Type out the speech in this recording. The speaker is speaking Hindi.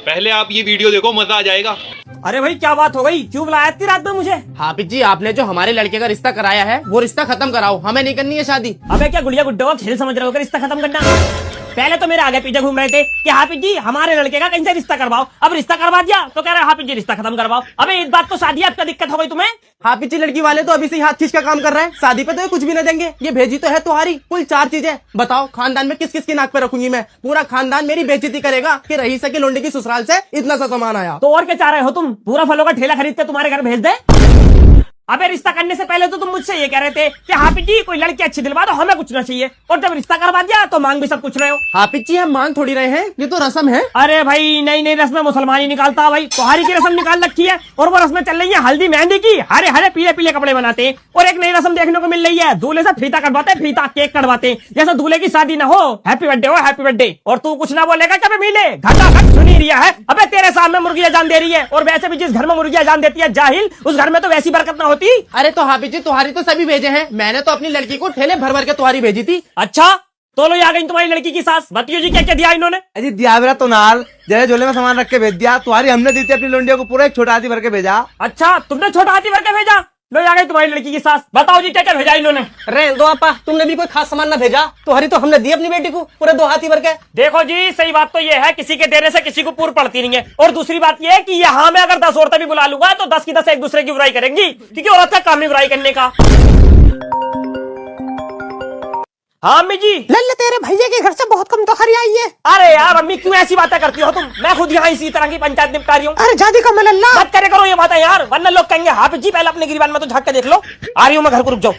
पहले आप ये वीडियो देखो, मजा आ जाएगा। अरे भाई क्या बात हो गई, क्यों बुलाया इतनी रात में मुझे? हाफिज जी, आपने जो हमारे लड़के का रिश्ता कराया है वो रिश्ता खत्म कराओ, हमें नहीं करनी है शादी। अबे क्या गुड़िया गुड्डो का खेल समझ रहे हो कि रिश्ता खत्म करना? पहले तो मेरे आगे पीछे घूम रहे थे कि हाफिज जी हमारे लड़के का कहीं से रिश्ता करवाओ, अब रिश्ता करवा दिया तो कह रहे हाफिज जी रिश्ता खत्म करवाओ। अबे इस बात तो शादी आपका दिक्कत हो गई तुम्हें? हाफिज जी लड़की वाले तो अभी से ही हाथ खींच का काम कर रहे हैं, शादी पे तो ये कुछ भी नहीं देंगे। ये भेजी तो है तुम्हारी कुल 4 चीजें, बताओ खानदान में किस किस की नाक पे रखूंगी मैं? पूरा खानदान मेरी बेइज्जती करेगा कि रईसा की लोंडे की ससुराल से इतना सा सामान आया। तो और क्या चाह रहे हो तुम, पूरा फलों का ठेला खरीद के तुम्हारे घर भेज दे? अबे रिश्ता करने से पहले तो तुम मुझसे ये कह रहे थे कि हाफिज जी कोई लड़की अच्छी दिलवा दो, हमें कुछ ना चाहिए, और जब रिश्ता करवा दिया तो मांग भी सब कुछ रहे हो। हाफिज जी हम मांग थोड़ी रहे हैं, ये तो रस्म है। अरे भाई नई नई रस्में मुसलमान ही निकालता भाई, तुम्हारी की रस्म निकाल रखी है और वो रस्में चल रही है हल्दी मेहंदी की, हरे हरे पीले पीले कपड़े बनाते हैं। और एक नई रस्म देखने को मिल रही है, दूल्हे से फीता कटवाते हैं, फीता केक कटवाते हैं, जैसे दूल्हे की शादी ना हो, हैप्पी बर्थडे हो हैप्पी बर्थडे। और तू कुछ ना बोलेगा कभी मिले, घटा घट सुनी रिया है। अबे तेरे सामने मुर्गियां जान दे रही है, और वैसे भी जिस घर में मुर्गियां जान देती है जाहिल, उस घर में तो वैसी बरकत ना होती। अरे तो हाफिज जी तुम्हारी तो सभी भेजे हैं, मैंने तो अपनी लड़की को ठेले भर भर के तुम्हारी भेजी थी। अच्छा तो लो आ गई तुम्हारी लड़की की सास, बताइयो जी क्या क्या दिया इन्होंने? अजी दिया मेरा तो नाल जैसे झोले में सामान रख के भेज दिया, तुम्हारी हमने दी थी अपनी लोंडियों को पूरा एक छोटा हाथी भर के भेजा। अच्छा तुमने छोटा हाथी भर के भेजा, लो आ गई तुम्हारी लड़की की सास, बताओ जी क्या क्या भेजा इन्होंने? रहने दो आपा, तुमने भी कोई खास सामान ना भेजा, तुम्हारी तो हमने दी अपनी बेटी को पूरे 2 हाथी भर के। देखो जी सही बात तो ये है, किसी के देने से किसी को पूर्व पड़ती नहीं है, और दूसरी बात ये है कि यहाँ मैं अगर 10 औरतें भी बुला लूंगा तो 10 की 10 एक दूसरे की बुराई करेंगी, क्योंकि औरत का काम ही बुराई करने का। हाँ अम्मी जी, लल्ले तेरे भैया के घर से बहुत कम तो हरी आई है। अरे यार अम्मी क्यों ऐसी बातें करती हो तुम, मैं खुद यहाँ इसी तरह की पंचायत निपटा रही हूँ। अरे जादी का मल्ला मत करे करो ये बातें यार, वरना लोग कहेंगे हाफिज जी पहले अपने गिरबान में तो झाँक के देख लो। आ रही हूँ मैं, घर को रुक जाओ।